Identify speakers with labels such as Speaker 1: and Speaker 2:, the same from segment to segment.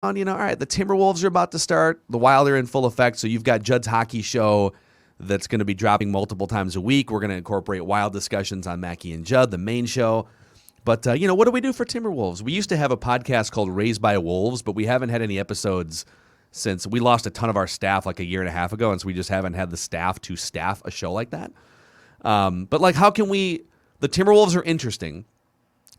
Speaker 1: all right, the Timberwolves are about to start. The Wild are in full effect, so you've got Judd's hockey show that's going to be dropping multiple times a week. We're going to incorporate Wild discussions on Mackey and Judd, the main show. But, what do we do for Timberwolves? We used to have a podcast called Raised by Wolves, but we haven't had any episodes since we lost a ton of our staff like a year and a half ago, and so we just haven't had the staff to staff a show like that. But, how can we – the Timberwolves are interesting.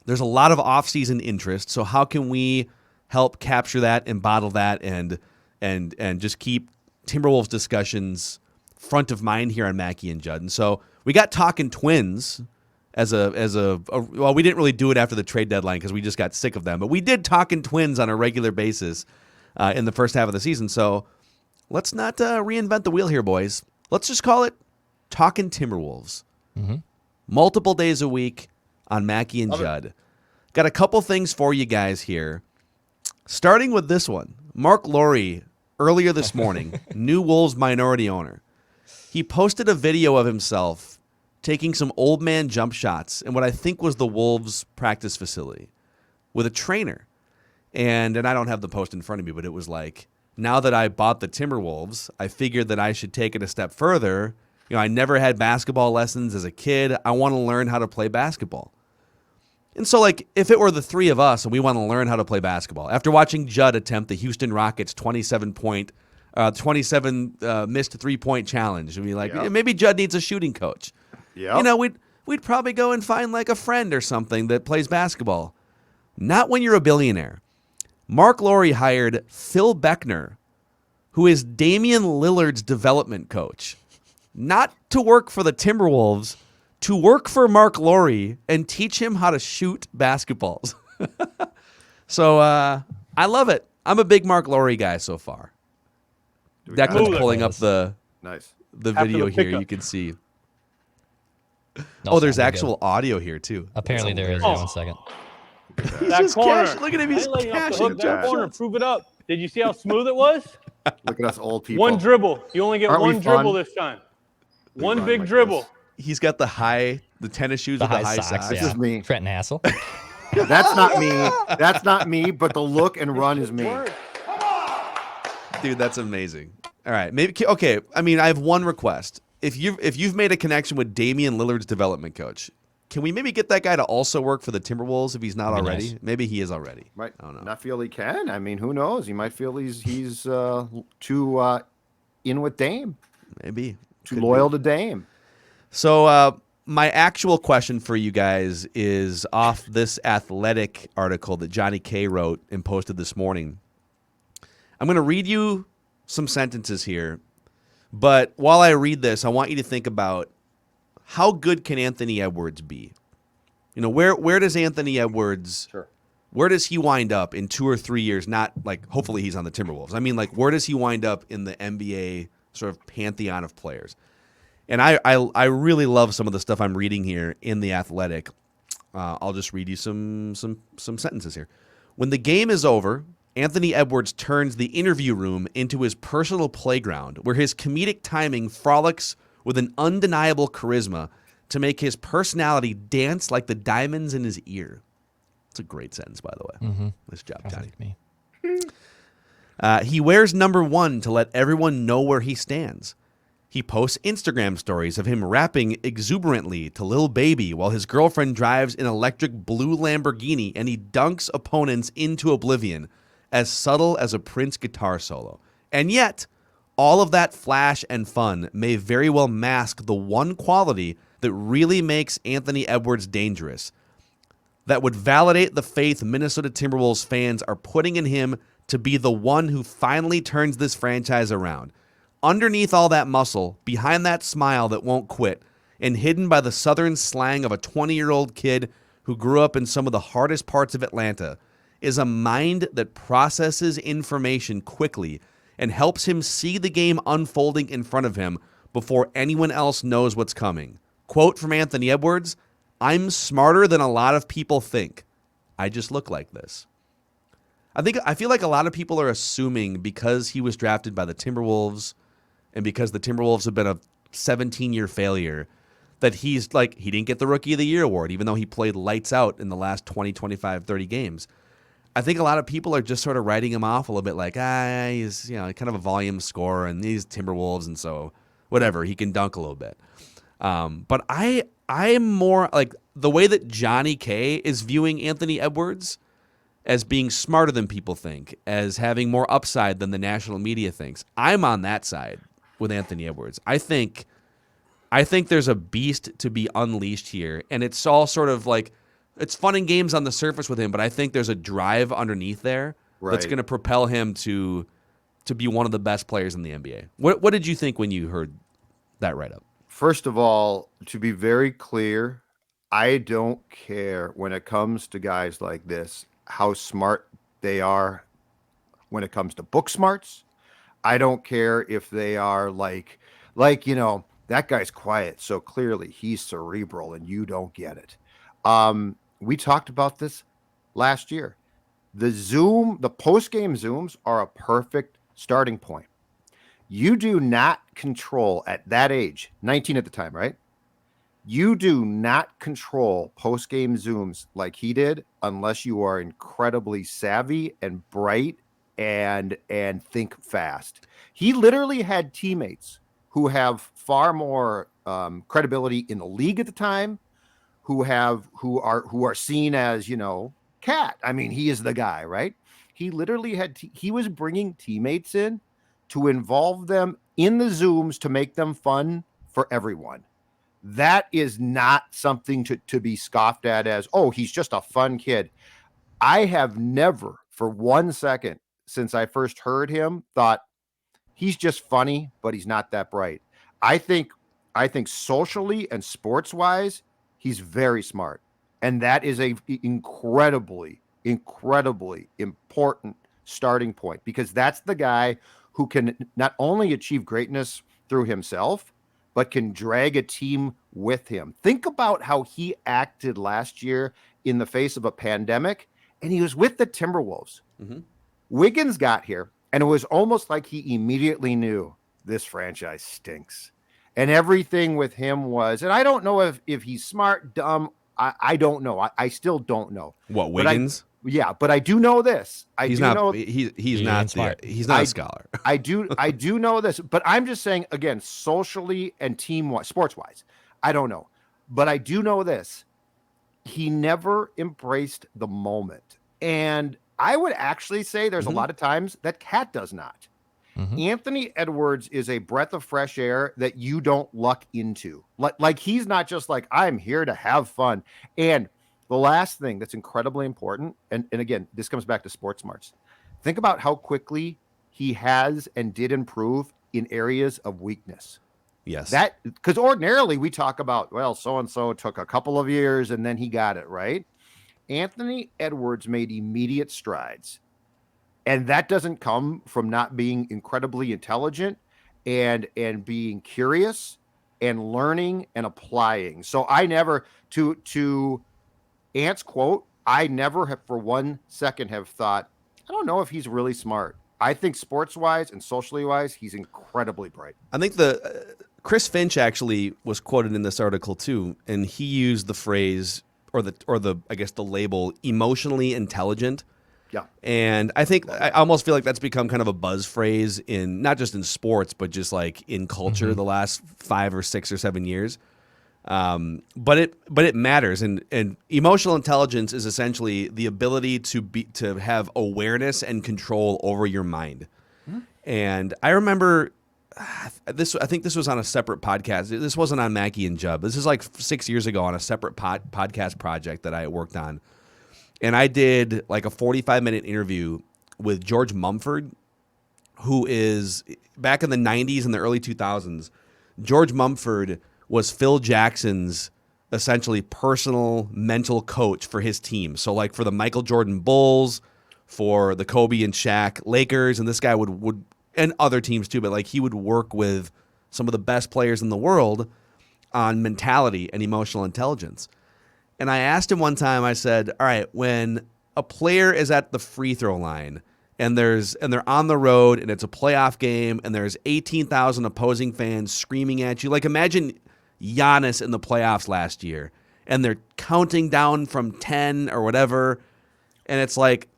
Speaker 1: There's a lot of off-season interest, so how can we help capture that and bottle that and just keep Timberwolves discussions front of mind here on Mackey and Judd? And so we got Talking Twins as well, we didn't really do it after the trade deadline because we just got sick of them, but we did Talking Twins on a regular basis in the first half of the season. So let's not reinvent the wheel here, boys. Let's just call it Talking Timberwolves.
Speaker 2: Mm-hmm.
Speaker 1: Multiple days a week on Mackey and Judd. Got a couple things for you guys here. Starting with this one. Mark Lowry, earlier this morning, new Wolves minority owner. He posted a video of himself taking some old man jump shots in what I think was the Wolves practice facility with a trainer. And I don't have the post in front of me, but it was like, now that I bought the Timberwolves, I figured that I should take it a step further. I never had basketball lessons as a kid. I want to learn how to play basketball. And so, if it were the three of us and we want to learn how to play basketball, after watching Judd attempt the Houston Rockets 27 missed three-point challenge, we'd be like, maybe Judd needs a shooting coach.
Speaker 3: Yeah.
Speaker 1: We'd probably go and find a friend or something that plays basketball. Not when you're a billionaire. Mark Lowry hired Phil Beckner, who is Damian Lillard's development coach, not to work for the Timberwolves, to work for Mark Lowry and teach him how to shoot basketballs. So I love it. I'm a big Mark Lowry guy so far. Declan's pulling up the video here. You can see. There's actual audio here, too.
Speaker 2: Apparently there is. 1 second.
Speaker 1: He's just cashing. Look at him. He's cashing.
Speaker 4: That corner, prove it up. Did you see how smooth it was?
Speaker 3: Look at us old people.
Speaker 4: One dribble. You only get one dribble this time. One big dribble.
Speaker 1: He's got the tennis shoes with the high socks.
Speaker 3: This is me.
Speaker 2: Trenton Hassel.
Speaker 3: That's not me. That's not me, but the look and run is me.
Speaker 1: Dude, that's amazing. All right. Okay. I have one request. If you've made a connection with Damian Lillard's development coach, can we maybe get that guy to also work for the Timberwolves if he's not already? Nice. Maybe he is already.
Speaker 3: Might
Speaker 1: I don't know.
Speaker 3: Not feel he can. Who knows? He might feel he's too in with Dame.
Speaker 1: Maybe.
Speaker 3: Too loyal to Dame.
Speaker 1: So my actual question for you guys is off this Athletic article that Johnny K wrote and posted this morning. I'm going to read you some sentences here, but while I read this, I want you to think about how good can Anthony Edwards be? Where does Anthony Edwards, where does he wind up in 2 or 3 years? Not hopefully he's on the Timberwolves. Where does he wind up in the NBA sort of pantheon of players? And I really love some of the stuff I'm reading here in The Athletic. I'll just read you some sentences here. When the game is over, Anthony Edwards turns the interview room into his personal playground where his comedic timing frolics with an undeniable charisma to make his personality dance like the diamonds in his ear. It's a great sentence, by the way.
Speaker 2: Mm-hmm.
Speaker 1: Nice job, Johnny.
Speaker 2: Me.
Speaker 1: He wears number 1 to let everyone know where he stands. He posts Instagram stories of him rapping exuberantly to Lil Baby while his girlfriend drives an electric blue Lamborghini, and he dunks opponents into oblivion, as subtle as a Prince guitar solo. And yet, all of that flash and fun may very well mask the one quality that really makes Anthony Edwards dangerous, that would validate the faith Minnesota Timberwolves fans are putting in him to be the one who finally turns this franchise around. Underneath all that muscle, behind that smile that won't quit, and hidden by the southern slang of a 20-year-old kid who grew up in some of the hardest parts of Atlanta, is a mind that processes information quickly and helps him see the game unfolding in front of him before anyone else knows what's coming. Quote from Anthony Edwards, "I'm smarter than a lot of people think. I just look like this." I feel like a lot of people are assuming because he was drafted by the Timberwolves and because the Timberwolves have been a 17-year failure that he didn't get the Rookie of the Year award, even though he played lights out in the last 20, 25, 30 games. I think a lot of people are just sort of writing him off a little bit like, he's kind of a volume scorer and these Timberwolves, and so whatever, he can dunk a little bit. But I am more like the way that Johnny K is viewing Anthony Edwards as being smarter than people think, as having more upside than the national media thinks. I'm on that side with Anthony Edwards. I think there's a beast to be unleashed here, and it's all sort of like, it's fun and games on the surface with him, but I think there's a drive underneath there that's going to propel him to be one of the best players in the NBA. What did you think when you heard that write-up?
Speaker 3: First of all, to be very clear, I don't care when it comes to guys like this how smart they are when it comes to book smarts. I don't care if they are like that guy's quiet, so clearly he's cerebral and you don't get it. We talked about this last year. The post-game Zooms are a perfect starting point. You do not control at that age, 19 at the time, right? You do not control post-game Zooms like he did unless you are incredibly savvy and bright and think fast. He literally had teammates who have far more credibility in the league at the time, who are seen as, Cat. I mean, he is the guy, right? He literally he was bringing teammates in to involve them in the Zooms to make them fun for everyone. That is not something to be scoffed at as, oh, he's just a fun kid. I have never for 1 second since I first heard him thought he's just funny, but he's not that bright. I think socially and sports wise, he's very smart. And that is a incredibly, incredibly important starting point, because that's the guy who can not only achieve greatness through himself, but can drag a team with him. Think about how he acted last year in the face of a pandemic, and he was with the Timberwolves. Mm-hmm. Wiggins got here, and it was almost like he immediately knew this franchise stinks. And everything with him was, and I don't know if he's smart, dumb, I don't know. I still don't know.
Speaker 1: What, Wiggins?
Speaker 3: But I do know this.
Speaker 1: He's not a scholar.
Speaker 3: I do know this, but I'm just saying, again, socially and team-wise, sports-wise, I don't know. But I do know this. He never embraced the moment. And I would actually say there's a lot of times that Cat does not. Mm-hmm. Anthony Edwards is a breath of fresh air that you don't luck into. Like he's not just like, I'm here to have fun. And the last thing that's incredibly important, and again, this comes back to sports smarts. Think about how quickly he has and did improve in areas of weakness.
Speaker 1: Yes.
Speaker 3: Because ordinarily we talk about, well, so-and-so took a couple of years and then he got it, right? Anthony Edwards made immediate strides. And that doesn't come from not being incredibly intelligent and being curious and learning and applying. So I never, to Ant's quote, I never have for 1 second have thought, I don't know if he's really smart. I think sports-wise and socially-wise, he's incredibly bright.
Speaker 1: I think Chris Finch actually was quoted in this article too, and he used the phrase or the I guess the label emotionally intelligent.
Speaker 3: Yeah.
Speaker 1: And I think I almost feel like that's become kind of a buzz phrase in not just in sports, but just like in culture the last 5 or 6 or 7 years. But it matters, and emotional intelligence is essentially the ability to have awareness and control over your mind. Mm-hmm. And I remember this. I think this was on a separate podcast. This wasn't on Mackey and Judd. This is like 6 years ago on a separate podcast project that I worked on. And I did like a 45-minute interview with George Mumford, who is back in the 90s and the early 2000s. George Mumford was Phil Jackson's essentially personal mental coach for his team. So like for the Michael Jordan Bulls, for the Kobe and Shaq Lakers, and this guy would and other teams too, but like he would work with some of the best players in the world on mentality and emotional intelligence. And I asked him one time, I said, all right, when a player is at the free throw line and they're on the road and it's a playoff game and there's 18,000 opposing fans screaming at you, like imagine Giannis in the playoffs last year and they're counting down from 10 or whatever, and it's like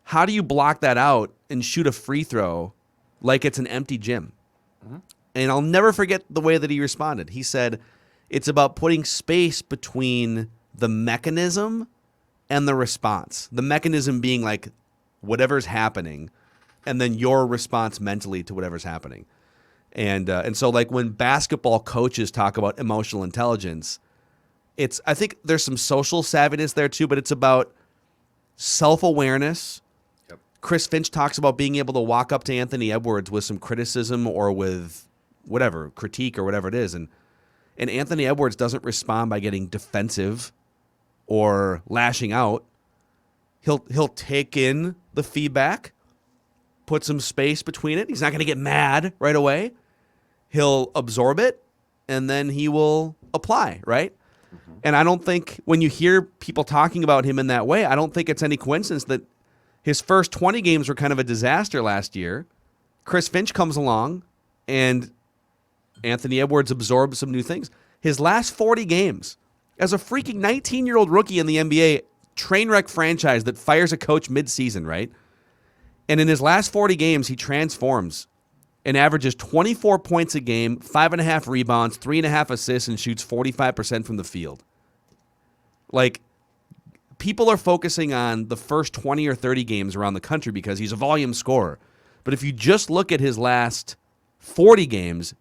Speaker 1: how do you block that out and shoot a free throw like it's an empty gym? Mm-hmm. And I'll never forget the way that he responded. He said, it's about putting space between the mechanism and the response. The mechanism being like whatever's happening, and then your response mentally to whatever's happening. And so like when basketball coaches talk about emotional intelligence, I think there's some social savviness there too, but it's about self-awareness. Yep. Chris Finch talks about being able to walk up to Anthony Edwards with some criticism or with whatever, critique or whatever it is. And Anthony Edwards doesn't respond by getting defensive or lashing out. He'll take in the feedback, put some space between it. He's not going to get mad right away. He'll absorb it, and then he will apply, right? Mm-hmm. And I don't think when you hear people talking about him in that way, I don't think it's any coincidence that his first 20 games were kind of a disaster last year. Chris Finch comes along, and Anthony Edwards absorbs some new things. His last 40 games, as a freaking 19-year-old rookie in the NBA, train wreck franchise that fires a coach mid-season, right? And in his last 40 games, he transforms and averages 24 points a game, 5.5 rebounds, 3.5 assists, and shoots 45% from the field. Like, people are focusing on the first 20 or 30 games around the country because he's a volume scorer. But if you just look at his last 40 games,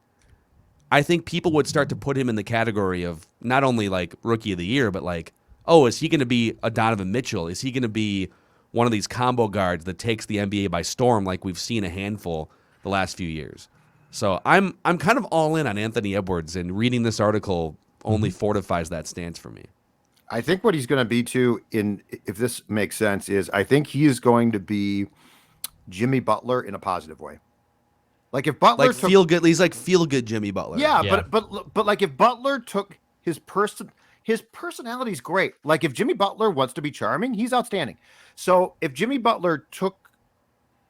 Speaker 1: I think people would start to put him in the category of not only like rookie of the year, but like, oh, is he going to be a Donovan Mitchell? Is he going to be one of these combo guards that takes the NBA by storm like we've seen a handful the last few years? So I'm kind of all in on Anthony Edwards, and reading this article only fortifies that stance for me.
Speaker 3: I think what he's going to be too, if this makes sense, is I think he is going to be Jimmy Butler in a positive way. Like if Butler
Speaker 1: feel good, he's like feel good Jimmy Butler.
Speaker 3: Yeah. But like if Butler took his personality is great. Like if Jimmy Butler wants to be charming, he's outstanding. So if Jimmy Butler took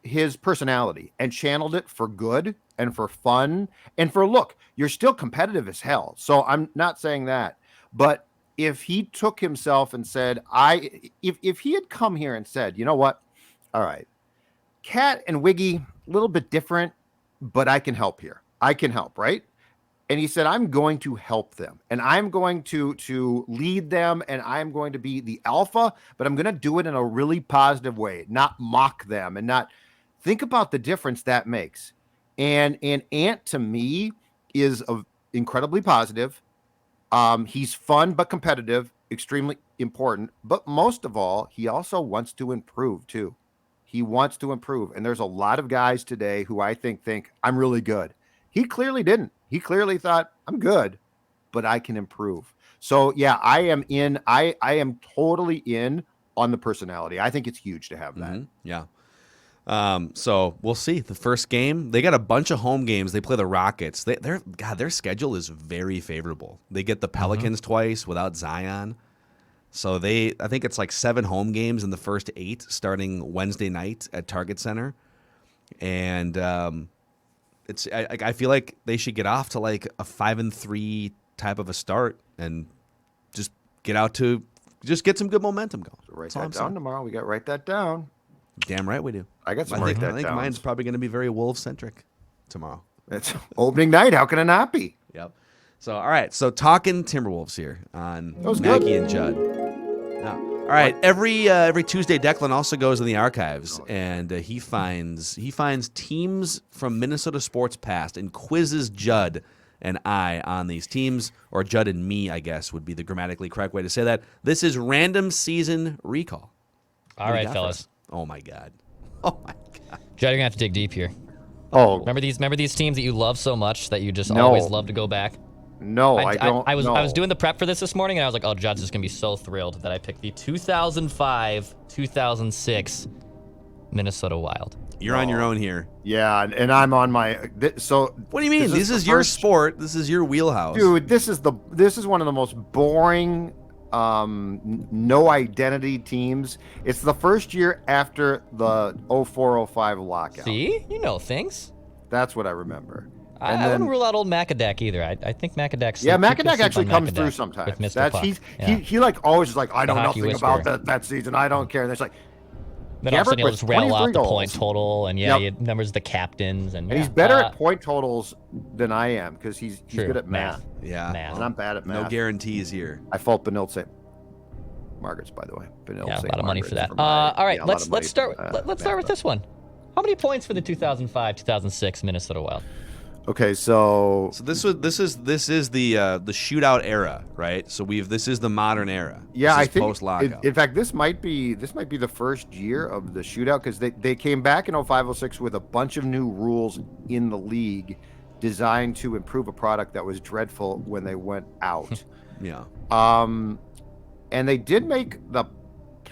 Speaker 3: his personality and channeled it for good and for fun and for look, you're still competitive as hell. So I'm not saying that, but if he took himself and said, if he had come here and said, you know what? All right, Cat and Wiggy, a little bit different, but I can help here. I can help, right? And he said, I'm going to help them, and I'm going to lead them, and I'm going to be the alpha, but I'm going to do it in a really positive way, not mock them, and not think about the difference that makes. And Ant, to me, is incredibly positive. He's fun but competitive, extremely important. But most of all, he also wants to improve, too. He wants to improve. And there's a lot of guys today who I think I'm really good. He clearly didn't. He clearly thought, I'm good, but I can improve. So, yeah, I am in. I am totally in on the personality. I think it's huge to have that.
Speaker 1: Mm-hmm. Yeah. So we'll see. The first game, they got a bunch of home games. They play the Rockets. Their schedule is very favorable. They get the Pelicans twice without Zion. So I think it's like 7 home games in the first 8 starting Wednesday night at Target Center. And I feel like they should get off to like a 5-3 type of a start and just get some good momentum going.
Speaker 3: So write that down tomorrow. We got to write that down.
Speaker 1: Damn right we do.
Speaker 3: I got some.
Speaker 1: I think mine's probably going to be very Wolves-centric tomorrow.
Speaker 3: It's opening night. How can it not be?
Speaker 1: Yep. So, all right. So, talking Timberwolves here on Mackey and Judd. Now, all right. Every Tuesday, Declan also goes in the archives, and he finds teams from Minnesota sports past and quizzes Judd and I on these teams, or Judd and me, I guess, would be the grammatically correct way to say that. This is Random Season Recall.
Speaker 2: All right, fellas.
Speaker 1: Oh, my God. Oh, my God.
Speaker 2: Judd, you're going to have to dig deep here.
Speaker 3: Oh.
Speaker 2: Remember these teams that you love so much that you just always love to go back?
Speaker 3: No, I don't.
Speaker 2: I was doing the prep for this morning, and I was like, oh, Judd's just going to be so thrilled that I picked the 2005-2006 Minnesota Wild.
Speaker 1: You're on your own here.
Speaker 3: Yeah, and I'm on my. So
Speaker 1: what do you mean? This is your sport. This is your wheelhouse,
Speaker 3: dude. This is one of the most boring, no identity teams. It's the first year after the 04-05 lockout.
Speaker 2: See, you know things.
Speaker 3: That's what I remember.
Speaker 2: I wouldn't rule out old Macadac either. I think Macadac.
Speaker 3: Yeah, Macadac actually comes through sometimes.
Speaker 2: He
Speaker 3: like always is like, I know nothing about that season. I don't care. And it's like,
Speaker 2: Then all of a
Speaker 3: Gabrick
Speaker 2: sudden he'll
Speaker 3: with
Speaker 2: just rail
Speaker 3: 23
Speaker 2: off the point
Speaker 3: goals.
Speaker 2: total, and
Speaker 3: Yep.
Speaker 2: he numbers the captains, and
Speaker 3: And he's better at point totals than I am because he's good at math.
Speaker 1: Yeah.
Speaker 2: Math.
Speaker 3: And I'm bad at math.
Speaker 1: No guarantees here.
Speaker 3: I fault Benilde St. Margaret's, by the way. Benilde
Speaker 2: Yeah, a
Speaker 3: St.
Speaker 2: lot of money for
Speaker 3: Margaret's
Speaker 2: that. All right,
Speaker 3: yeah, a lot of money
Speaker 2: let's start.
Speaker 3: for,
Speaker 2: Let's start with this one. How many points for the 2005-2006 Minnesota Wild?
Speaker 3: Okay, so
Speaker 1: this is the shootout era, right? So this is the modern era.
Speaker 3: yeah, I think
Speaker 1: post lockout.
Speaker 3: in fact this might be the first year of the shootout because they came back in 05-06 with a bunch of new rules in the league designed to improve a product that was dreadful when they went out.
Speaker 1: Yeah.
Speaker 3: And they did make the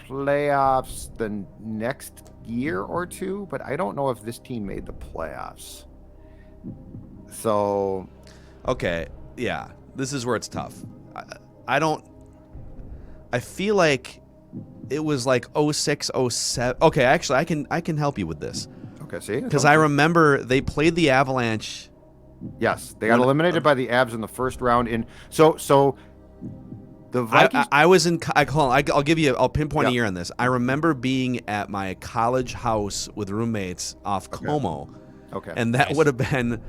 Speaker 3: playoffs the next year or two, but I don't know if this team made the playoffs. So,
Speaker 1: okay, yeah, this is where it's tough. I feel like it was like 06, 07. Okay, actually, I can help you with this.
Speaker 3: Okay, see?
Speaker 1: Because I remember they played the Avalanche.
Speaker 3: Yes, they got eliminated by the Avs in the first round. So the Vikings.
Speaker 1: I was in. I'll give you. I'll pinpoint a year on this. I remember being at my college house with roommates off Como.
Speaker 3: Okay.
Speaker 1: And that would have been.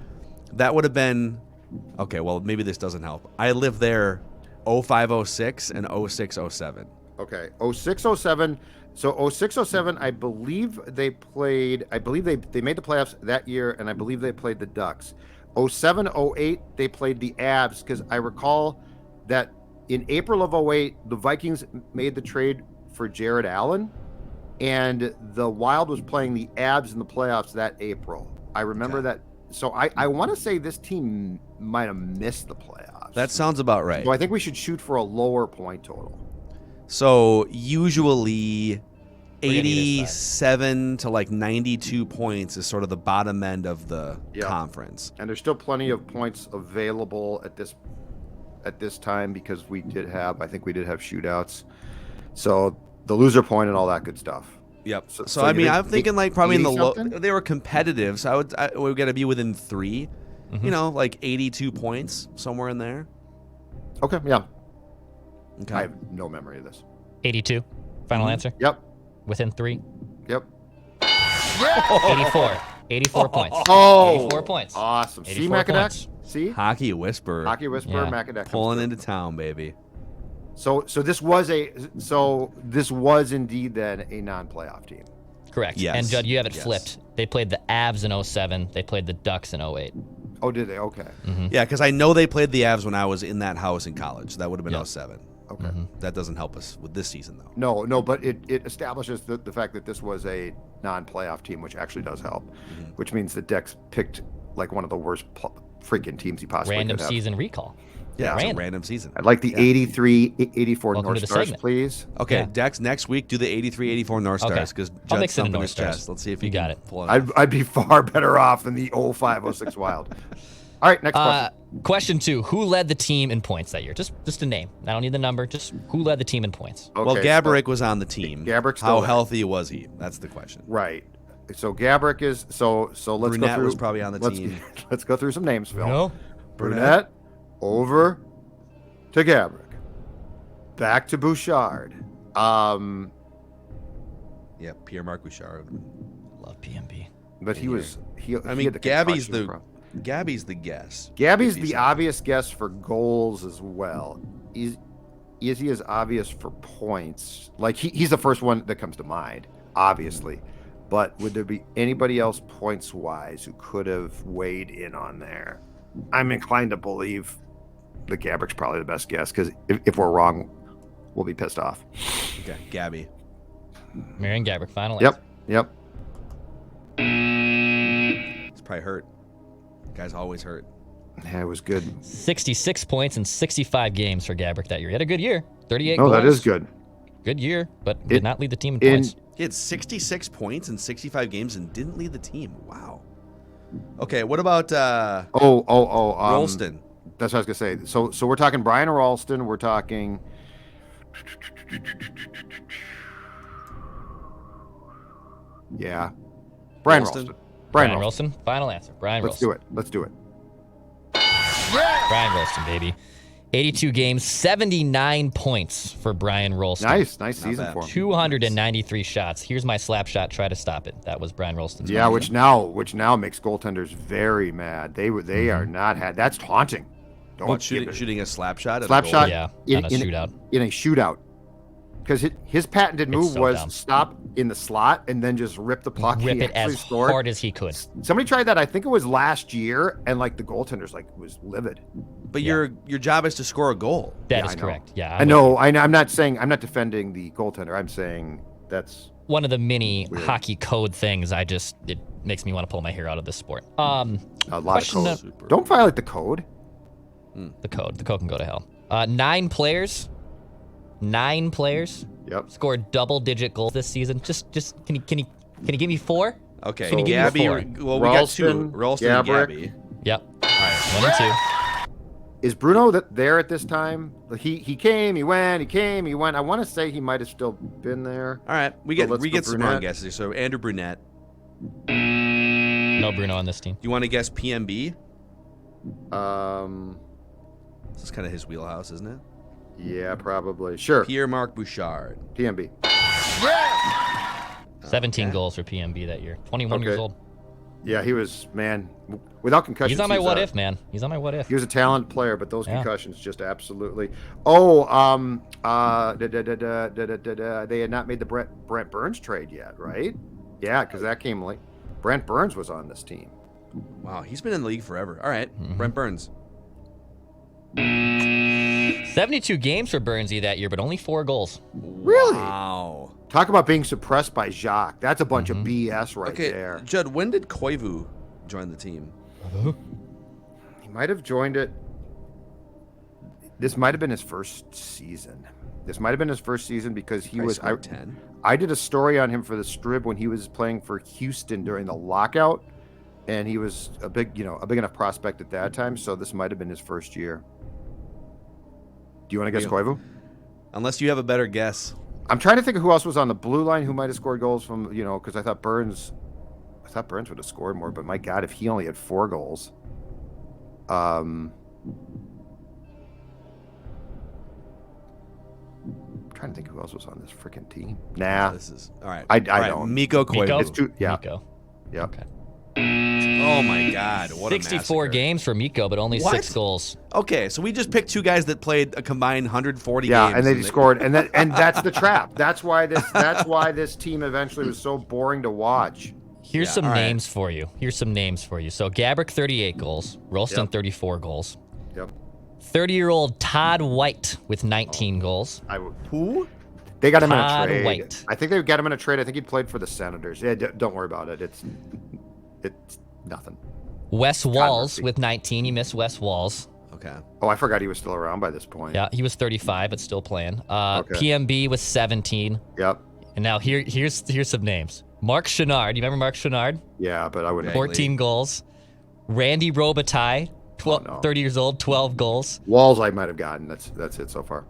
Speaker 1: Okay, well maybe this doesn't help. I lived there, 05-06 and 06-07.
Speaker 3: Okay, 06-07. So 06-07, I believe they played. I believe they made the playoffs that year, and I believe they played the Ducks. 07-08, they played the Avs because I recall that in April of 08, the Vikings made the trade for Jared Allen, and the Wild was playing the Avs in the playoffs that April. I remember that. So I want to say this team might have missed the playoffs.
Speaker 1: That sounds about right.
Speaker 3: So I think we should shoot for a lower point total.
Speaker 1: So usually 87 to like 92 points is sort of the bottom end of the conference.
Speaker 3: And there's still plenty of points available at this time because we did have shootouts. So the loser point and all that good stuff.
Speaker 1: Yep. So I mean, I'm thinking like probably in the low. They were competitive, so we got to be within 3. Mm-hmm. You know, like 82 points, somewhere in there.
Speaker 3: Okay. Yeah.
Speaker 1: Okay.
Speaker 3: I have no memory of this.
Speaker 2: 82. Final answer.
Speaker 3: Yep.
Speaker 2: Within 3.
Speaker 3: Yep.
Speaker 2: 84. 84 points.
Speaker 3: Oh.
Speaker 2: 84 points.
Speaker 3: Awesome. See,
Speaker 2: 84
Speaker 3: Macadac?
Speaker 2: points.
Speaker 3: See?
Speaker 1: Hockey Whisperer.
Speaker 3: Macadac.
Speaker 1: Pulling into town, baby.
Speaker 3: So this was indeed then a non-playoff team.
Speaker 2: Correct.
Speaker 1: Yes.
Speaker 2: And Judd, you have it flipped. They played the Avs in 07. They played the Ducks in 08.
Speaker 3: Oh, did they? Okay.
Speaker 2: Mm-hmm.
Speaker 1: Yeah, because I know they played the Avs when I was in that house in college. That would have been 07.
Speaker 3: Okay.
Speaker 2: Mm-hmm.
Speaker 1: That doesn't help us with this season, though.
Speaker 3: No, but it establishes the fact that this was a non-playoff team, which actually does help, which means that Dex picked like one of the worst freaking teams he possibly
Speaker 2: Random
Speaker 3: could have.
Speaker 2: season recall.
Speaker 1: Yeah, it's a random season.
Speaker 3: I'd like the 83-84
Speaker 2: Welcome
Speaker 3: North
Speaker 2: to the
Speaker 3: Stars,
Speaker 2: segment.
Speaker 3: please.
Speaker 1: Okay,
Speaker 2: Yeah.
Speaker 1: Dex, next week, do the 83-84 North
Speaker 2: Okay.
Speaker 1: Stars because
Speaker 2: I'll mix
Speaker 1: Judd's
Speaker 2: in the
Speaker 1: thumping
Speaker 2: North
Speaker 1: his
Speaker 2: Stars.
Speaker 1: chest. Let's see if
Speaker 2: You
Speaker 1: he
Speaker 2: got
Speaker 1: can
Speaker 2: it.
Speaker 1: pull it off.
Speaker 3: I'd be far better off than the 05-06 Wild. All right, next question.
Speaker 2: Question 2. Who led the team in points that year? Just a name. I don't need the number. Just who led the team in points?
Speaker 3: Okay,
Speaker 1: Well, Gaborik was on the team.
Speaker 3: Gaborik's still
Speaker 1: How
Speaker 3: there.
Speaker 1: healthy was he? That's the question.
Speaker 3: Right. So Gaborik is so let's
Speaker 1: Brunette
Speaker 3: go through.
Speaker 1: was probably on the team.
Speaker 3: Let's go through some names, Phil.
Speaker 2: No.
Speaker 3: Brunette over to Gaborik. Back to Bouchard.
Speaker 1: Yeah, Pierre-Marc Bouchard.
Speaker 2: Love PMB.
Speaker 3: But he
Speaker 1: I
Speaker 3: had
Speaker 1: mean,
Speaker 3: the
Speaker 1: Gabby's
Speaker 3: concussion
Speaker 1: the
Speaker 3: problem.
Speaker 1: Gabby's the guess.
Speaker 3: Gabby's
Speaker 1: 50
Speaker 3: the
Speaker 1: something.
Speaker 3: obvious guess for goals as well. Is he as obvious for points? Like he's the first one that comes to mind, obviously. But would there be anybody else points wise who could have weighed in on there? I'm inclined to believe that Gaborik's probably the best guess because if we're wrong, we'll be pissed off.
Speaker 1: Okay, Gabby.
Speaker 2: Marion Gaborik. Final answer.
Speaker 3: Yep.
Speaker 1: He's probably hurt. Guy's always hurt.
Speaker 3: Yeah, it was good.
Speaker 2: 66 points in 65 games for Gaborik that year. He had a good year. 38 goals.
Speaker 3: Oh, that is good.
Speaker 2: Good year, but did not lead the team in points.
Speaker 1: He had 66 points in 65 games and didn't lead the team. Wow. Okay, what about
Speaker 3: Rolston.
Speaker 1: Rolston?
Speaker 3: That's what I was gonna say. So we're talking Brian Rolston. We're talking. Yeah, Brian Rolston.
Speaker 2: Brian Rolston. Final answer. Brian Rolston.
Speaker 3: Let's do it.
Speaker 2: Brian Rolston, baby. 82 games, 79 points for Brian Rolston.
Speaker 3: Nice season
Speaker 1: bad.
Speaker 3: for him.
Speaker 2: 293 shots. Here's my slap shot. Try to stop it. That was Brian Rolston's.
Speaker 3: Yeah, which now makes goaltenders very mad. They are not that's taunting. Don't
Speaker 1: What,
Speaker 3: give it-
Speaker 1: shooting a slap shot? at a
Speaker 3: slap
Speaker 1: goal?
Speaker 3: shot
Speaker 2: Yeah,
Speaker 3: in
Speaker 2: on a shootout.
Speaker 3: In a shootout. Because his patented move
Speaker 2: so
Speaker 3: was
Speaker 2: dumb.
Speaker 3: stop in the slot and then just rip the puck.
Speaker 2: Rip
Speaker 3: He
Speaker 2: it
Speaker 3: actually
Speaker 2: as
Speaker 3: scored.
Speaker 2: hard as he could.
Speaker 3: Somebody tried that. I think it was last year, and like the goaltender's like was livid.
Speaker 1: But your job is to score a goal.
Speaker 2: That
Speaker 3: Yeah,
Speaker 2: is
Speaker 3: I know.
Speaker 2: correct. Yeah,
Speaker 3: I know. I'm not not defending the goaltender. I'm saying that's
Speaker 2: one of the many
Speaker 3: Weird.
Speaker 2: hockey code things. It makes me want to pull my hair out of this sport.
Speaker 3: a lot
Speaker 2: Question
Speaker 3: of
Speaker 2: no-
Speaker 3: code. Don't violate the code.
Speaker 2: The code can go to hell. 9 players
Speaker 3: Yep.
Speaker 2: scored double-digit goals this season. Just can you give me 4?
Speaker 1: Okay.
Speaker 2: Can you give me
Speaker 1: Gabby.
Speaker 2: four?
Speaker 1: Well, we got two.
Speaker 3: Ralston,
Speaker 1: Ralston and
Speaker 3: Gabrick.
Speaker 1: Gabby.
Speaker 2: Yep.
Speaker 1: All right.
Speaker 2: 1 and 2.
Speaker 3: Is Bruno there at this time? He came, he went, he came, he went. I want to say he might have still been there.
Speaker 1: All right. We
Speaker 3: So
Speaker 1: get
Speaker 3: let's go
Speaker 1: some wrong
Speaker 3: Brunette.
Speaker 1: guesses. So Andrew Brunette.
Speaker 2: No Bruno on this team.
Speaker 1: You want to guess PMB?
Speaker 3: Um,
Speaker 1: This is kind of his wheelhouse, isn't it?
Speaker 3: yeah, probably. Sure.
Speaker 1: Pierre-Marc Bouchard.
Speaker 3: PMB.
Speaker 2: 17 goals for PMB that year. 21 years
Speaker 3: Okay.
Speaker 2: old.
Speaker 3: Yeah, he was, man, without concussions.
Speaker 2: He's on my
Speaker 3: was
Speaker 2: what
Speaker 3: a-
Speaker 2: if, man. He's on my what if.
Speaker 3: He was a talented player, but those
Speaker 2: Yeah.
Speaker 3: concussions just absolutely. Oh, they had not made the Brent Burns trade yet, right? Yeah, because that came late. Brent Burns was on this team.
Speaker 1: Wow, he's been in the league forever. All right. Brent Burns.
Speaker 2: 72 games for Burnsy that year, but only 4 goals.
Speaker 3: Really?
Speaker 1: Wow.
Speaker 3: Talk about being suppressed by Jacques. That's a bunch of BS right
Speaker 1: Okay,
Speaker 3: there.
Speaker 1: Judd, when did Koivu join the team?
Speaker 3: He might have joined it. This might have been his first season. Because he was.
Speaker 1: Scored 10.
Speaker 3: I did a story on him for the Strib when he was playing for Houston during the lockout, and he was a big enough prospect at that time. So this might have been his first year. Do you want to guess Koivu?
Speaker 1: Unless you have a better guess.
Speaker 3: I'm trying to think of who else was on the blue line who might have scored goals from, because I thought Burns would have scored more, but my God, if he only had 4 goals. I'm trying to think who else was on this freaking team. Nah,
Speaker 1: This is all right.
Speaker 3: I
Speaker 1: All right,
Speaker 3: don't.
Speaker 1: Miko Koivu.
Speaker 2: Miko?
Speaker 3: It's too, yeah,
Speaker 2: Miko.
Speaker 3: yeah.
Speaker 2: Okay.
Speaker 1: Oh my God! What
Speaker 2: 64
Speaker 1: a massacre.
Speaker 2: games for Miko, but only
Speaker 1: What?
Speaker 2: 6 goals.
Speaker 1: Okay, so we just picked 2 guys that played a combined 140
Speaker 3: Yeah,
Speaker 1: games.
Speaker 3: and they scored, and that's the trap. That's why this team eventually was so boring to watch.
Speaker 2: Here's
Speaker 1: Yeah,
Speaker 2: some
Speaker 1: all right.
Speaker 2: names for you. So Gabrick, 38 goals. Rolston,
Speaker 3: Yep.
Speaker 2: 34 goals.
Speaker 3: Yep.
Speaker 2: 30-year-old Todd White with 19 goals.
Speaker 1: Who?
Speaker 3: They got him in a
Speaker 2: Todd
Speaker 3: trade.
Speaker 2: White.
Speaker 3: I think they got him in a trade. I think he played for the Senators. Yeah, don't worry about it. It's nothing.
Speaker 2: Wes Walls
Speaker 3: Murphy.
Speaker 2: with 19. You missed Wes Walls.
Speaker 1: Okay.
Speaker 3: Oh, I forgot he was still around by this point.
Speaker 2: Yeah, he was 35, but still playing.
Speaker 3: Okay.
Speaker 2: PMB was 17.
Speaker 3: Yep.
Speaker 2: And now here's some names. Mark Chenard. You remember Mark Chenard?
Speaker 3: Yeah, but I wouldn't.
Speaker 2: 14 goals. Randy Robitaille, 12,
Speaker 3: Oh, no.
Speaker 2: 30 years old, 12 goals.
Speaker 3: Walls I might have gotten. That's it so far.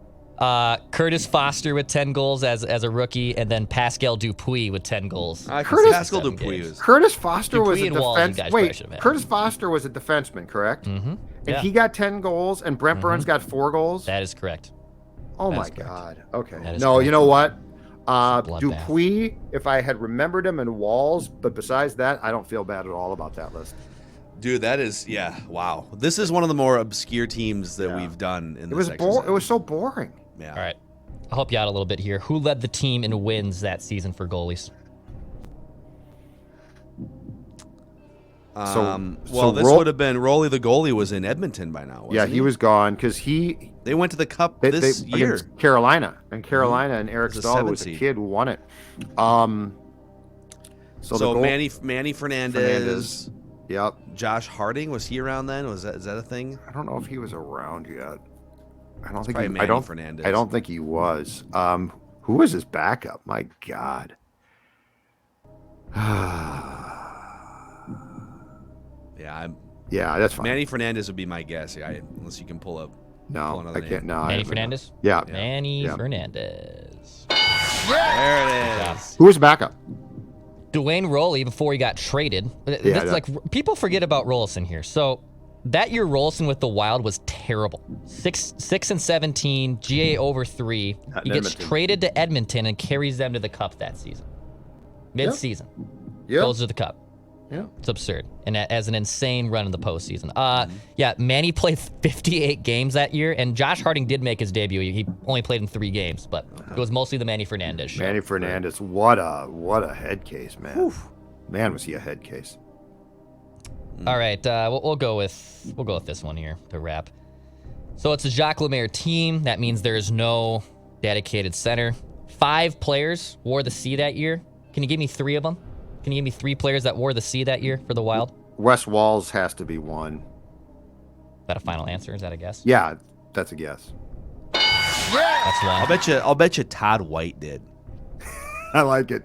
Speaker 2: Curtis Foster with 10 goals as a rookie, and then Pascal Dupuis with 10 goals.
Speaker 3: Curtis-
Speaker 1: Pascal
Speaker 2: 7
Speaker 1: Dupuis.
Speaker 2: games.
Speaker 3: Curtis Foster was a
Speaker 2: Dupuis and Walls, you guys
Speaker 3: defense.
Speaker 2: probably
Speaker 3: Wait,
Speaker 2: should have had.
Speaker 3: Curtis Foster was a defenseman, correct?
Speaker 2: Mm-hmm.
Speaker 3: And
Speaker 2: Yeah,
Speaker 3: he got 10 goals, and Brent Burns got 4 goals.
Speaker 2: that is correct.
Speaker 3: Oh
Speaker 2: that
Speaker 3: my
Speaker 2: is correct.
Speaker 3: God. Okay.
Speaker 2: That is
Speaker 3: No,
Speaker 2: correct.
Speaker 3: you know what?
Speaker 2: bloodbath.
Speaker 3: Dupuis, if I had remembered him, and Walls, but besides that, I don't feel bad at all about that list.
Speaker 1: Dude, that is wow. This is one of the more obscure teams that
Speaker 3: Yeah.
Speaker 1: we've done in
Speaker 3: It
Speaker 1: this
Speaker 3: was
Speaker 1: exercise.
Speaker 3: It was so boring.
Speaker 1: Yeah.
Speaker 2: All right. I'll help you out a little bit here. Who led the team in wins that season for goalies?
Speaker 1: Well,
Speaker 3: so
Speaker 1: this would have been Rolly the goalie was in Edmonton by now.
Speaker 3: Yeah,
Speaker 1: Wasn't
Speaker 3: he was gone because
Speaker 1: They went to the Cup
Speaker 3: they,
Speaker 1: this
Speaker 3: they,
Speaker 1: year.
Speaker 3: against Carolina, and Eric
Speaker 1: It was a
Speaker 3: Stahl, who was a
Speaker 1: 7 seed.
Speaker 3: kid, who won it. So, the
Speaker 1: So
Speaker 3: goal,
Speaker 1: Manny Fernandez,
Speaker 3: Yep.
Speaker 1: Josh Harding, was he around then? Is that a thing?
Speaker 3: I don't know if he was around yet. I don't think
Speaker 1: probably
Speaker 3: he,
Speaker 1: Manny
Speaker 3: I don't
Speaker 1: Fernandez.
Speaker 3: I don't think he was. Who was his backup? My God. Yeah, that's fine.
Speaker 1: Manny Fernandez would be my guess. Yeah, unless you can pull up. pull
Speaker 3: no,
Speaker 1: another
Speaker 3: I can't.
Speaker 1: name.
Speaker 3: No,
Speaker 2: Manny Fernandez?
Speaker 3: Yeah.
Speaker 2: Manny
Speaker 3: Yeah.
Speaker 2: Fernandez.
Speaker 1: There it is.
Speaker 3: Who was backup?
Speaker 2: Dwayne Rowley before he got traded.
Speaker 3: Yeah,
Speaker 2: This, like people forget about Rolison here. So that year Rolston with the Wild was terrible. 6-17, GA over 3.
Speaker 3: Not
Speaker 2: He
Speaker 3: in
Speaker 2: gets
Speaker 3: Edmonton.
Speaker 2: traded to Edmonton and carries them to the Cup that season. Mid-season.
Speaker 3: Yeah.
Speaker 2: Goes to the Cup.
Speaker 3: Yeah.
Speaker 2: It's absurd. And as an insane run in the postseason. Yeah, Manny played 58 games that year, and Josh Harding did make his debut. He only played in 3 games, but it was mostly the Manny Fernandez show.
Speaker 3: Manny Fernandez, what a head case, man. Oof. Man, was he a head case.
Speaker 2: All right, we'll go with this one here to wrap. So it's a Jacques Lemaire team. That means there's no dedicated center. 5 players wore the C that year. Can you give me 3 of them? Can you give me 3 players that wore the C that year for the Wild?
Speaker 3: Wes Walls has to be one.
Speaker 2: Is that a final answer? Is that a guess?
Speaker 3: Yeah, that's a guess.
Speaker 2: That's one.
Speaker 1: I'll bet you Todd White did.
Speaker 3: I like it.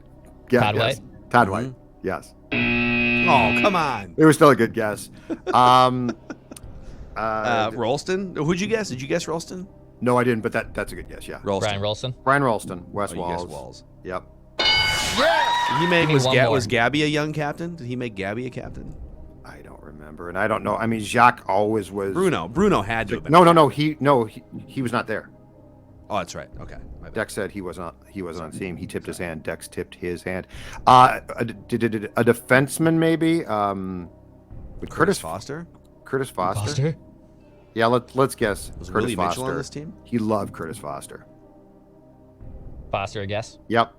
Speaker 3: Yeah,
Speaker 2: Todd
Speaker 3: yes.
Speaker 2: White?
Speaker 3: Todd White. Yes.
Speaker 1: Oh, come on.
Speaker 3: It was still a good guess.
Speaker 1: Rolston? Who'd you guess? Did you guess Rolston?
Speaker 3: No, I didn't, but that's a good guess, yeah.
Speaker 1: Rolston.
Speaker 2: Brian Rolston?
Speaker 3: Brian Rolston, Wes
Speaker 1: Oh, you
Speaker 3: Walls.
Speaker 1: guessed Walls.
Speaker 3: Yep.
Speaker 1: He made,
Speaker 2: Give me one more.
Speaker 1: was Gabby a young captain? Did he make Gabby a captain?
Speaker 3: I don't remember, and I don't know. I mean, Jacques always was.
Speaker 1: Bruno had to have been.
Speaker 3: No. He was not there.
Speaker 1: Oh, that's right. Okay. My bad.
Speaker 3: Dex said he wasn't on the team. He tipped his hand. Dex tipped his hand. A defenseman maybe.
Speaker 1: Curtis Foster?
Speaker 3: Curtis Foster. Yeah, let's guess.
Speaker 1: Was
Speaker 3: Curtis
Speaker 1: Willie
Speaker 3: Foster.
Speaker 1: Mitchell on this team?
Speaker 3: He loved Curtis Foster.
Speaker 2: Foster, a guess?
Speaker 3: Yep.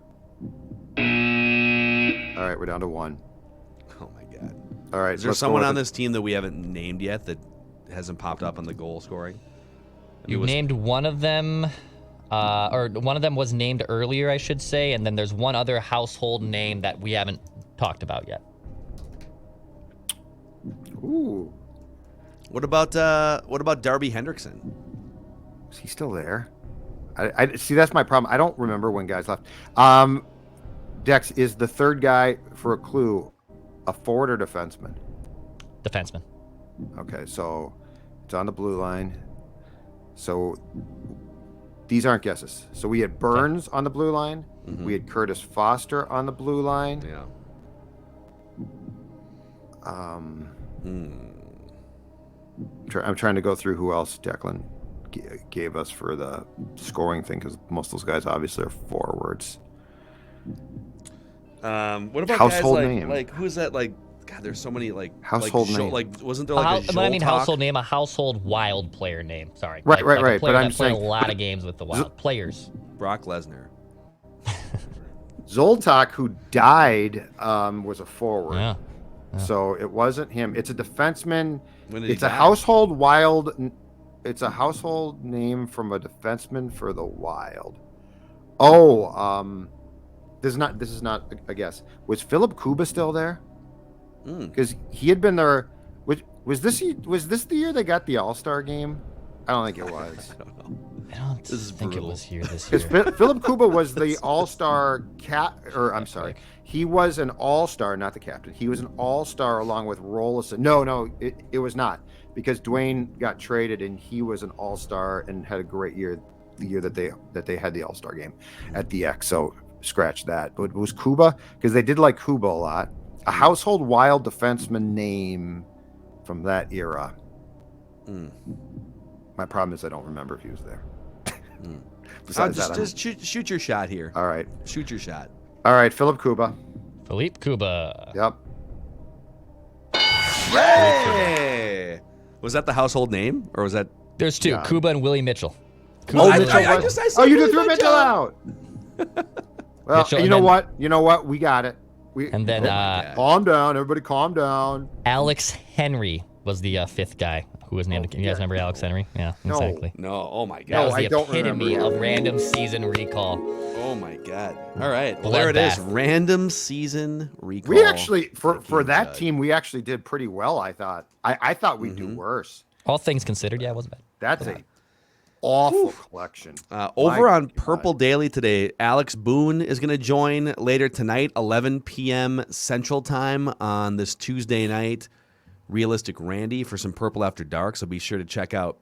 Speaker 3: All right, we're down to 1.
Speaker 1: Oh, my God.
Speaker 3: All right.
Speaker 1: Is there
Speaker 3: let's go
Speaker 1: someone
Speaker 3: with
Speaker 1: on
Speaker 3: it.
Speaker 1: this team that we haven't named yet that hasn't popped up on the goal scoring?
Speaker 2: You named one of them, or one of them was named earlier, I should say, and then there's one other household name that we haven't talked about yet.
Speaker 3: Ooh.
Speaker 1: What about Darby Hendrickson?
Speaker 3: Is he still there? I see. That's my problem. I don't remember when guys left. Dex, is the third guy, for a clue, a forward or defenseman?
Speaker 2: Defenseman.
Speaker 3: Okay, so it's on the blue line. So these aren't guesses. So we had Burns on the blue line.
Speaker 1: Mm-hmm.
Speaker 3: We had Curtis Foster on the blue line.
Speaker 1: Yeah.
Speaker 3: I'm trying to go through who else Declan gave us for the scoring thing, because most of those guys obviously are forwards.
Speaker 1: What about
Speaker 3: Household
Speaker 1: guys
Speaker 3: name.
Speaker 1: like who's that? Like, God, there's so many
Speaker 3: Household name.
Speaker 1: Like, wasn't there like a
Speaker 2: When I mean
Speaker 1: Zoltak?
Speaker 2: household name, a household Wild player name. Sorry.
Speaker 3: Right.
Speaker 2: A
Speaker 3: But
Speaker 2: player
Speaker 3: I'm
Speaker 2: that played
Speaker 3: saying
Speaker 2: a lot of games with the Wild. Players.
Speaker 1: Brock Lesnar.
Speaker 3: Zoltak, who died, was a forward.
Speaker 2: Yeah.
Speaker 3: So it wasn't him. It's a defenseman.
Speaker 1: When did he
Speaker 3: It's a
Speaker 1: die?
Speaker 3: household Wild. It's a household name from a defenseman for the Wild. Oh, this is not a guess. Was Philip Kuba still there? Because he had been there. Was this the year they got the All-Star game? I don't think it was.
Speaker 1: I don't know.
Speaker 2: I don't
Speaker 1: This is
Speaker 2: think
Speaker 1: brutal.
Speaker 2: it was here this year.
Speaker 3: Because Philip Kuba was the All-Star I'm sorry. He was an All-Star, not the captain. He was an All-Star along with Rolison. No, it was not, because Dwayne got traded and he was an All-Star and had a great year, the year that they had the All-Star game at the X. So scratch that. But it was Kuba, because they did like Kuba a lot. A household Wild defenseman name from that era. My problem is I don't remember if he was there. Besides that,
Speaker 1: Just shoot your shot here.
Speaker 3: all right.
Speaker 1: Shoot your shot.
Speaker 3: All right, Philip Kuba.
Speaker 2: Philippe Kuba.
Speaker 3: Yep.
Speaker 1: Hey! Was that the household name, or was that?
Speaker 2: There's 2,
Speaker 3: Yeah.
Speaker 2: Kuba and Willie Mitchell.
Speaker 1: I
Speaker 3: Mitchell
Speaker 1: just
Speaker 3: was-
Speaker 1: said
Speaker 3: you
Speaker 1: Willie
Speaker 3: just threw Mitchell out. Well,
Speaker 2: Mitchell,
Speaker 3: you
Speaker 2: and
Speaker 3: know
Speaker 2: then-
Speaker 3: what? You know what? We got it.
Speaker 2: And then
Speaker 3: Calm down, everybody. Calm down.
Speaker 2: Alex Henry was the 5th guy who was named. You guys remember Alex Henry? Yeah,
Speaker 3: No.
Speaker 2: exactly.
Speaker 1: No. Oh my
Speaker 2: That
Speaker 1: God.
Speaker 2: was
Speaker 3: I
Speaker 2: the
Speaker 3: don't
Speaker 2: epitome
Speaker 3: remember.
Speaker 2: of random season recall.
Speaker 1: Oh my God. All right. Well, there it is.
Speaker 2: Bloodbath.
Speaker 1: Random season recall.
Speaker 3: We actually, for
Speaker 1: Team
Speaker 3: that
Speaker 1: Judd.
Speaker 3: team, we actually did pretty well. I thought. I thought we'd do worse.
Speaker 2: All things considered, yeah, it wasn't bad.
Speaker 3: That's a awful collection.
Speaker 1: Over
Speaker 3: My
Speaker 1: on
Speaker 3: God.
Speaker 1: Purple Daily today, Alex Boone is going to join later tonight, 11 p.m. Central Time on this Tuesday night. Realistic Randy for some Purple After Dark. So be sure to check out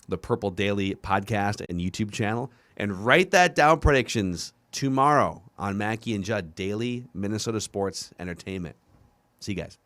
Speaker 1: the Purple Daily podcast and YouTube channel. And write that down, predictions, tomorrow on Mackey and Judd, Daily Minnesota Sports Entertainment. See you guys.